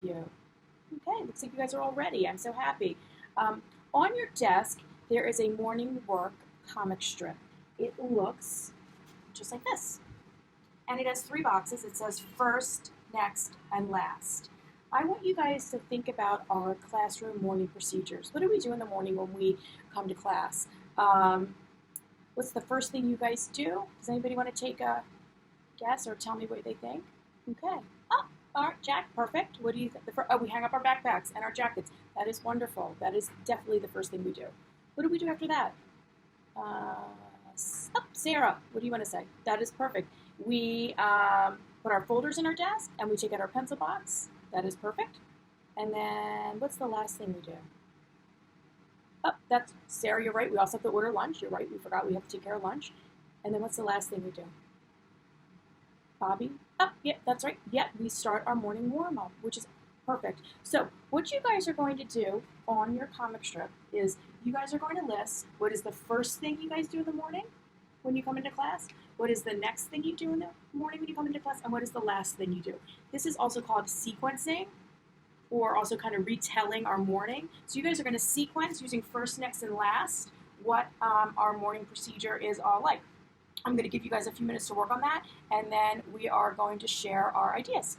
You. Okay, looks like you guys are all ready. I'm so happy. On your desk, there is a morning work comic strip. It looks just like this. And it has three boxes. It says first, next, and last. I want you guys to think about our classroom morning procedures. What do we do in the morning when we come to class? Um, what's the first thing you guys do? Does anybody want to take a guess or tell me what they think? Okay. Oh, all right, Jack, perfect. What do you think? Oh, we hang up our backpacks and our jackets. That is wonderful. That is definitely the first thing we do. What do we do after that? Uh, oh, Sarah, what do you want to say? That is perfect. We put our folders in our desk and we take out our pencil box. That is perfect. And then what's the last thing we do? Oh, that's Sarah, you're right. We also have to order lunch. You're right. We forgot we have to take care of lunch. And then what's the last thing we do? Bobby? Oh, yeah, that's right. Yeah, we start our morning warm up, which is perfect. So, what you guys are going to do on your comic strip is you guys are going to list what is the first thing you guys do in the morning when you come into class, what is the next thing you do in the morning when you come into class, and what is the last thing you do. This is also called sequencing or also kind of retelling our morning. So, you guys are going to sequence using first, next, and last what our morning procedure is all like. I'm going to give you guys a few minutes to work on that, and then we are going to share our ideas.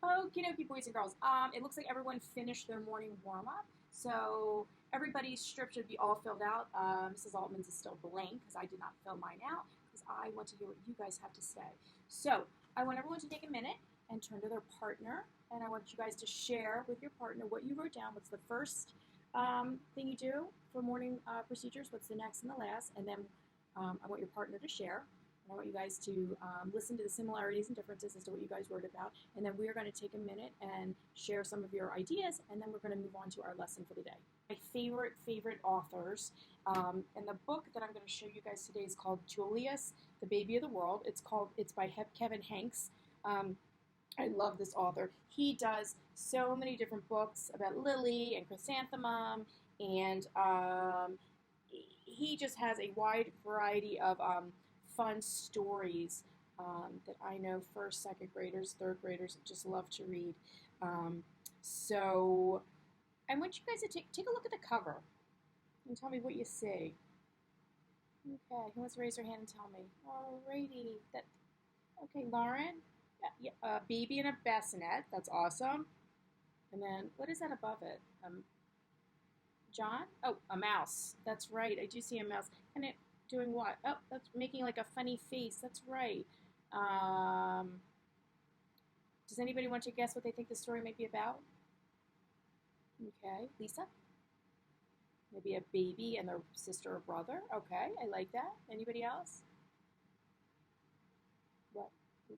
Okie dokie, boys and girls. It looks like everyone finished their morning warm up. So everybody's strip should be all filled out. Mrs. Altman's is still blank because I did not fill mine out because I want to hear what you guys have to say. So I want everyone to take a minute and turn to their partner, and I want you guys to share with your partner what you wrote down. What's the first thing you do for morning procedures? What's the next and the last? And then I want your partner to share. I want you guys to listen to the similarities and differences as to what you guys wrote about. And then we are going to take a minute and share some of your ideas, and then we're going to move on to our lesson for the day. My favorite authors. And the book that I'm going to show you guys today is called Julius, the Baby of the World. It's by Kevin Hanks. I love this author. He does so many different books about Lily and Chrysanthemum, and he just has a wide variety of fun stories that I know first, second graders, third graders just love to read. Um, so I want you guys to take a look at the cover and tell me what you see. Okay, who wants to raise their hand and tell me? Alrighty, that okay, Lauren. Yeah, a baby in a bassinet. That's awesome. And then what is that above it? John? Oh, a mouse. That's right. I do see a mouse. And it doing what? Oh, that's making like a funny face. That's right. Um, does anybody want to guess what they think the story might be about? Okay, Lisa? Maybe a baby and their sister or brother. Okay, I like that. Anybody else? What?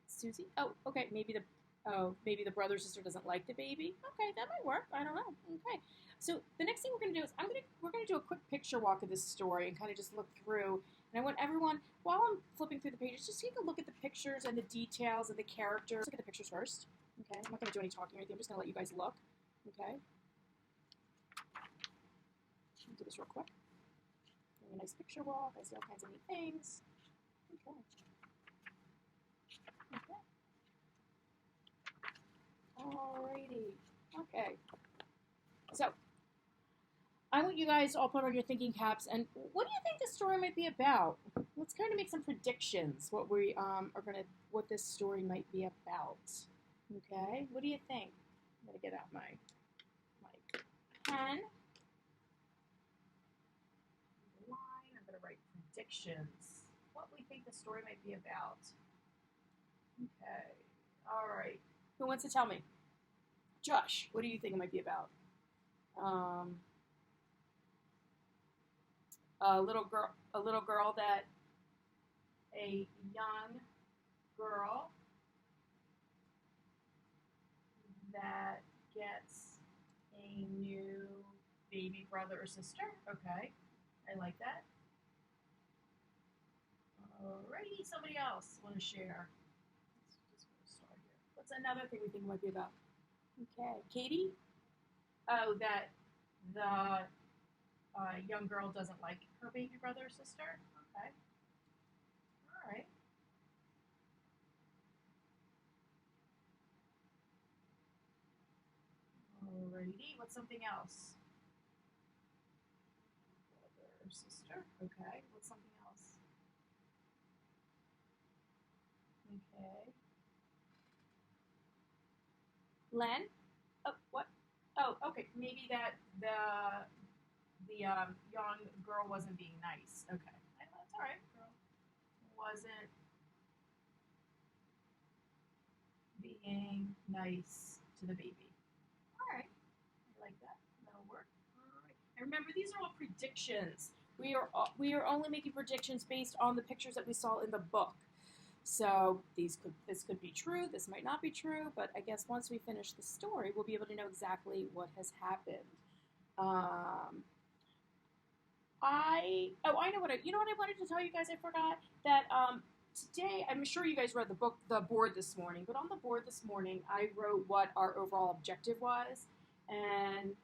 Susie? Oh, okay. Maybe the brother or sister doesn't like the baby. Okay, that might work. I don't know. Okay. So the next thing we're gonna do is we're gonna do a quick picture walk of this story and kind of just look through. And I want everyone, while I'm flipping through the pages, just take a look at the pictures and the details of the characters. Look at the pictures first. Okay. I'm not gonna do any talking or anything. I'm just gonna let you guys look. Okay. I'll do this real quick. A nice picture walk. I see all kinds of neat things. Okay. Okay. Alrighty. Okay. So I want you guys to all put on your thinking caps. And what do you think this story might be about? Let's kind of make some predictions. What this story might be about. Okay. What do you think? I'm gonna get out my pen. Line. I'm gonna write predictions. What we think the story might be about. Okay. All right. Who wants to tell me? Josh, what do you think it might be about? Um, a little girl that a young girl that gets a new baby brother or sister. Okay, I like that. Alrighty, somebody else want to share? Let's just start here. What's another thing we think it might be about? Okay, Katie. Oh, that the young girl doesn't like her baby brother or sister. Okay, all right. righty. What's something else? Brother, sister. Okay. What's something else? Okay. Len? Oh, what? Oh, okay. Maybe that the young girl wasn't being nice. Okay. That's all right. Girl wasn't being nice to the baby. All right. I like that. That'll work. All right. And remember, these are all predictions. We are only making predictions based on the pictures that we saw in the book. So this could be true. This might not be true. But I guess once we finish the story, we'll be able to know exactly what has happened. I know what I wanted to tell you guys. I forgot that today, I'm sure you guys read the board this morning, but on the board this morning, I wrote what our overall objective was, and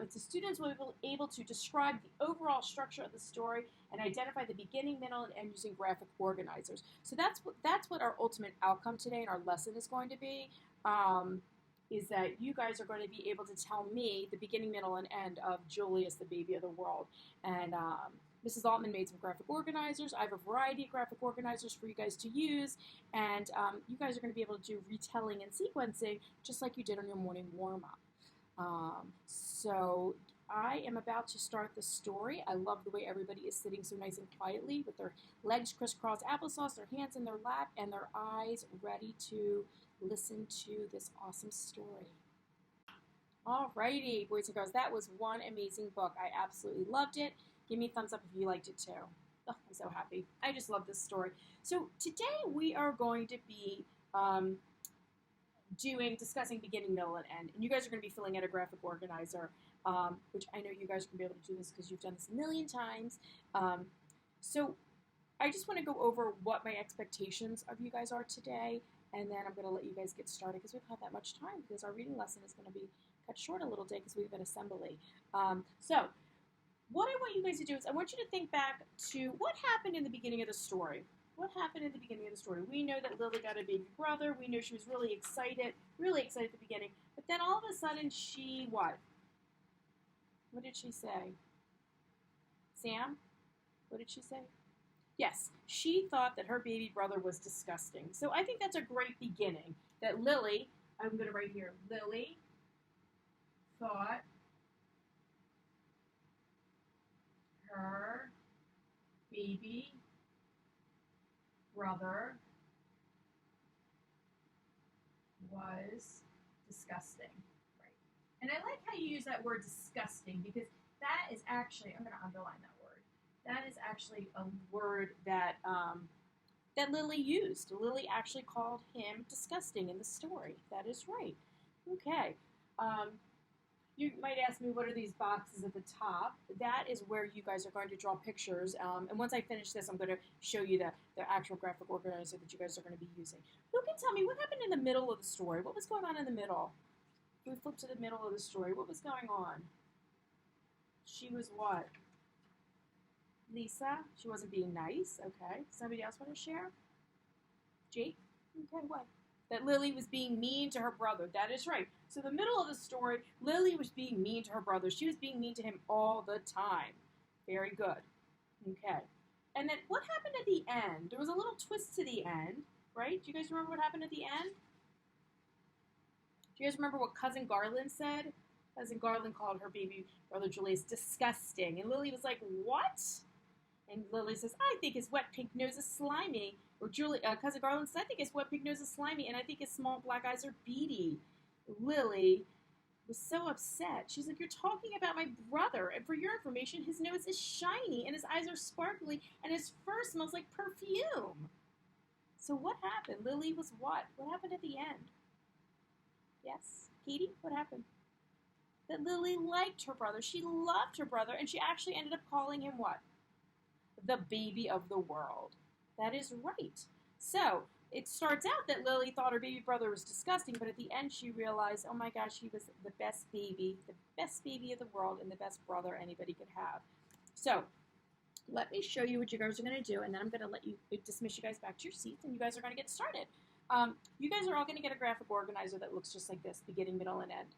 it's the students will be able to describe the overall structure of the story and identify the beginning, middle, and end using graphic organizers. So that's what our ultimate outcome today in our lesson is going to be. Is that you guys are going to be able to tell me the beginning, middle, and end of Julius, the baby of the world. And Mrs. Altman made some graphic organizers. I have a variety of graphic organizers for you guys to use. And you guys are going to be able to do retelling and sequencing just like you did on your morning warm-up. So I am about to start the story. I love the way everybody is sitting so nice and quietly with their legs crisscross applesauce, their hands in their lap, and their eyes ready to listen to this awesome story. Alrighty, boys and girls, that was one amazing book. I absolutely loved it. Give me a thumbs up if you liked it too. Oh, I'm so happy. I just love this story. So today we are going to be discussing beginning, middle, and end. And you guys are going to be filling out a graphic organizer, which I know you guys are going to be able to do this because you've done this a million times. So I just want to go over what my expectations of you guys are today. And then I'm going to let you guys get started because we don't have that much time because our reading lesson is going to be cut short a little day because we have an assembly. So what I want you guys to do is I want you to think back to what happened in the beginning of the story. What happened at the beginning of the story? We know that Lily got a baby brother. We know she was really excited at the beginning. But then all of a sudden she what? What did she say? Sam? What did she say? Yes, she thought that her baby brother was disgusting. So I think that's a great beginning. That Lily, I'm going to write here, Lily thought her baby brother was disgusting. Right. And I like how you use that word disgusting because that is actually, I'm going to underline that word. That is actually a word that that Lily used. Lily actually called him disgusting in the story. That is right. Okay. You might ask me, what are these boxes at the top? That is where you guys are going to draw pictures. And once I finish this, I'm going to show you the actual graphic organizer that you guys are going to be using. Who can tell me what happened in the middle of the story? What was going on in the middle? We flip to the middle of the story. What was going on? She was what? Lisa? She wasn't being nice. Okay. Somebody else want to share? Jake? Okay, what? That Lily was being mean to her brother. That is right. So the middle of the story, Lily was being mean to her brother. She was being mean to him all the time. Very good. Okay. And then what happened at the end? There was a little twist to the end, right? Do you guys remember what happened at the end? Do you guys remember what Cousin Garland said? Cousin Garland called her baby brother Julius disgusting. And Lily was like, what? And Lily says, I think his wet pink nose is slimy. Or Cousin Garland says, I think his wet pink nose is slimy, and I think his small black eyes are beady. Lily was so upset. She's like, you're talking about my brother, and for your information, his nose is shiny, and his eyes are sparkly, and his fur smells like perfume. So what happened? Lily was what? What happened at the end? Yes? Katie, what happened? That Lily liked her brother. She loved her brother, and she actually ended up calling him what? The baby of the world. That is right. So it starts out that Lily thought her baby brother was disgusting, but at the end she realized, oh my gosh, he was the best baby of the world, and the best brother anybody could have. So let me show you what you guys are going to do, and then I'm going to let you dismiss you guys back to your seats, and you guys are going to get started. You guys are all going to get a graphic organizer that looks just like this, beginning, middle, and end.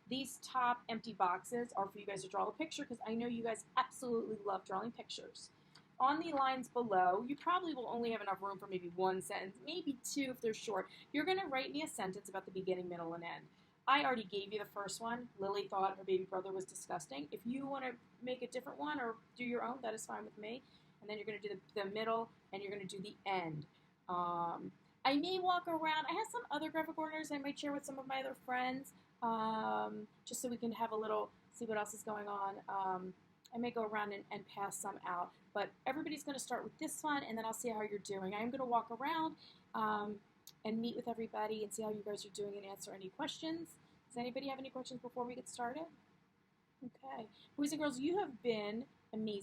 These top empty boxes are for you guys to draw a picture because I know you guys absolutely love drawing pictures. On the lines below, you probably will only have enough room for maybe one sentence, maybe two if they're short. You're going to write me a sentence about the beginning, middle, and end. I already gave you the first one. Lily thought her baby brother was disgusting. If you want to make a different one or do your own, that is fine with me. And then you're going to do the middle, and you're going to do the end. I may walk around. I have some other graphic coordinators I might share with some of my other friends, just so we can have a little, see what else is going on. I may go around and pass some out, but everybody's going to start with this one, and then I'll see how you're doing. I'm going to walk around and meet with everybody and see how you guys are doing and answer any questions. Does anybody have any questions before we get started? Okay. Boys and girls, you have been amazing.